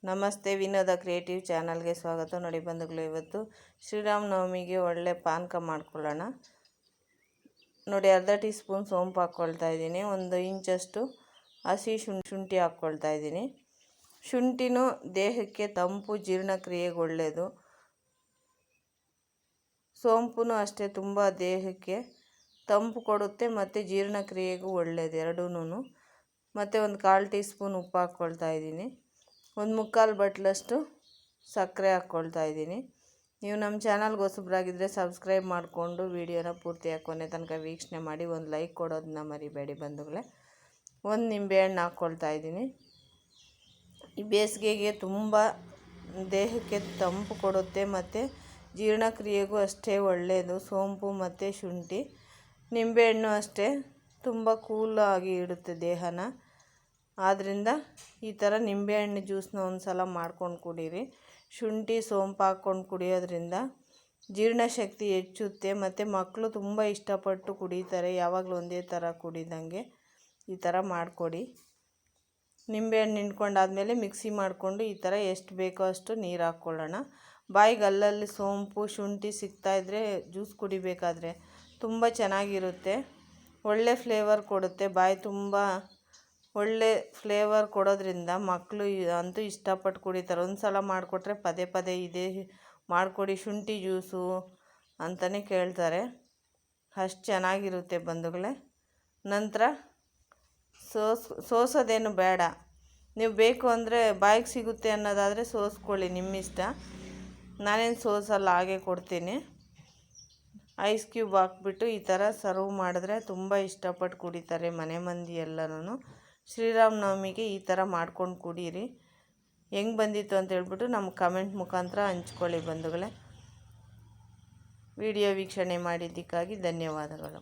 ನಮಸ್ತೆ, ವಿನೋದ ಕ್ರಿಯೇಟಿವ್ ಚಾನಲ್ಗೆ ಸ್ವಾಗತ. ನೋಡಿ ಬಂಧುಗಳು, ಇವತ್ತು ಶ್ರೀರಾಮನವಮಿಗೆ ಒಳ್ಳೆ ಪಾನಕ ಮಾಡ್ಕೊಳ್ಳೋಣ. ನೋಡಿ, ಅರ್ಧ ಟೀ ಸ್ಪೂನ್ ಸೋಂಪು ಹಾಕ್ಕೊಳ್ತಾ ಇದ್ದೀನಿ. 1 ಇಂಚಷ್ಟು ಹಸಿ ಶುಂಠಿ ಹಾಕ್ಕೊಳ್ತಾ ಇದ್ದೀನಿ. ಶುಂಠಿನೂ ದೇಹಕ್ಕೆ ತಂಪು, ಜೀರ್ಣಕ್ರಿಯೆಗೆ ಒಳ್ಳೆಯದು. ಸೋಂಪು ಅಷ್ಟೇ, ತುಂಬ ದೇಹಕ್ಕೆ ತಂಪು ಕೊಡುತ್ತೆ ಮತ್ತು ಜೀರ್ಣಕ್ರಿಯೆಗೂ ಒಳ್ಳೆಯದು ಎರಡೂ. ಮತ್ತು 1/4 ಟೀ ಸ್ಪೂನ್ ಉಪ್ಪು ಹಾಕ್ಕೊಳ್ತಾ ಇದ್ದೀನಿ. 1/4 ಬಟ್ಲಷ್ಟು ಸಕ್ಕರೆ ಹಾಕ್ಕೊಳ್ತಾ ಇದ್ದೀನಿ. ನೀವು ನಮ್ಮ ಚಾನಲ್ಗೆ ಹೊಸಬ್ರಾಗಿದ್ದರೆ ಸಬ್ಸ್ಕ್ರೈಬ್ ಮಾಡಿಕೊಂಡು ವಿಡಿಯೋನ ಪೂರ್ತಿಯಾಗಿ ಕೊನೆ ತನಕ ವೀಕ್ಷಣೆ ಮಾಡಿ. ಒಂದು ಲೈಕ್ ಕೊಡೋದನ್ನ ಮರಿಬೇಡಿ ಬಂಧುಗಳೇ. 1 ನಿಂಬೆಹಣ್ಣು ಹಾಕ್ಕೊಳ್ತಾ ಇದ್ದೀನಿ. ಈ ಬೇಸಿಗೆಗೆ ತುಂಬ ದೇಹಕ್ಕೆ ತಂಪು ಕೊಡುತ್ತೆ ಮತ್ತು ಜೀರ್ಣಕ್ರಿಯೆಗೂ ಅಷ್ಟೇ ಒಳ್ಳೆಯದು ಸೋಂಪು ಮತ್ತು ಶುಂಠಿ. ನಿಂಬೆಹಣ್ಣು ಅಷ್ಟೇ, ತುಂಬ ಕೂಲಾಗಿ ಇಡುತ್ತೆ ದೇಹನ. ಆದ್ದರಿಂದ ಈ ಥರ ನಿಂಬೆಹಣ್ಣು ಜ್ಯೂಸನ್ನ ಒಂದು ಸಲ ಮಾಡ್ಕೊಂಡು ಕುಡೀರಿ. ಶುಂಠಿ ಸೋಂಪು ಹಾಕ್ಕೊಂಡು ಕುಡಿಯೋದ್ರಿಂದ ಜೀರ್ಣಶಕ್ತಿ ಹೆಚ್ಚುತ್ತೆ ಮತ್ತು ಮಕ್ಕಳು ತುಂಬ ಇಷ್ಟಪಟ್ಟು ಕುಡಿತಾರೆ. ಯಾವಾಗಲೂ ಒಂದೇ ಥರ ಕುಡಿದಂಗೆ ಈ ಥರ ಮಾಡಿಕೊಡಿ. ನಿಂಬೆಹಣ್ಣು ಹಿಂಡ್ಕೊಂಡಾದ್ಮೇಲೆ ಮಿಕ್ಸಿ ಮಾಡಿಕೊಂಡು ಈ ಥರ ಎಷ್ಟು ಬೇಕೋ ಅಷ್ಟು ನೀರು ಹಾಕ್ಕೊಳ್ಳೋಣ. ಬಾಯಿಗೆ ಅಲ್ಲಲ್ಲಿ ಸೋಂಪು ಶುಂಠಿ ಸಿಗ್ತಾಯಿದ್ರೆ ಜ್ಯೂಸ್ ಕುಡಿಬೇಕಾದ್ರೆ ತುಂಬ ಚೆನ್ನಾಗಿರುತ್ತೆ. ಒಳ್ಳೆ ಫ್ಲೇವರ್ ಕೊಡುತ್ತೆ, ಬಾಯಿ ತುಂಬ ಒಳ್ಳೆ ಫ್ಲೇವರ್ ಕೊಡೋದ್ರಿಂದ ಮಕ್ಕಳು ಅಂತೂ ಇಷ್ಟಪಟ್ಟು ಕುಡಿತಾರೆ. ಒಂದು ಸಲ ಮಾಡಿಕೊಟ್ರೆ ಪದೇ ಪದೇ ಇದೇ ಮಾಡಿಕೊಡಿ ಶುಂಠಿ ಜ್ಯೂಸು ಅಂತಲೇ ಕೇಳ್ತಾರೆ. ಅಷ್ಟು ಚೆನ್ನಾಗಿರುತ್ತೆ ಬಂಧುಗಳೇ. ನಂತರ ಸೋಸೋದೇನು ಬೇಡ. ನೀವು ಬೇಕು ಅಂದರೆ ಬಾಯಿಗೆ ಸಿಗುತ್ತೆ ಅನ್ನೋದಾದರೆ ಸೋಸ್ಕೊಳ್ಳಿ, ನಿಮ್ಮಿಷ್ಟ. ನಾನೇನು ಸೋಸಲ್ಲ, ಹಾಗೆ ಕೊಡ್ತೀನಿ. ಐಸ್ ಕ್ಯೂಬ್ ಹಾಕ್ಬಿಟ್ಟು ಈ ಥರ ಸರ್ವ್ ಮಾಡಿದ್ರೆ ತುಂಬ ಇಷ್ಟಪಟ್ಟು ಕುಡಿತಾರೆ ಮನೆ ಮಂದಿ ಎಲ್ಲನೂ. ಶ್ರೀರಾಮನವಮಿಗೆ ಈ ಥರ ಮಾಡ್ಕೊಂಡು ಕುಡೀರಿ. ಹೆಂಗೆ ಬಂದಿತ್ತು ಅಂತ ಹೇಳ್ಬಿಟ್ಟು ನಮ್ಮ ಕಮೆಂಟ್ ಮುಖಾಂತರ ಹಂಚ್ಕೊಳ್ಳಿ ಬಂಧುಗಳೇ. ವಿಡಿಯೋ ವೀಕ್ಷಣೆ ಮಾಡಿದ್ದಕ್ಕಾಗಿ ಧನ್ಯವಾದಗಳು.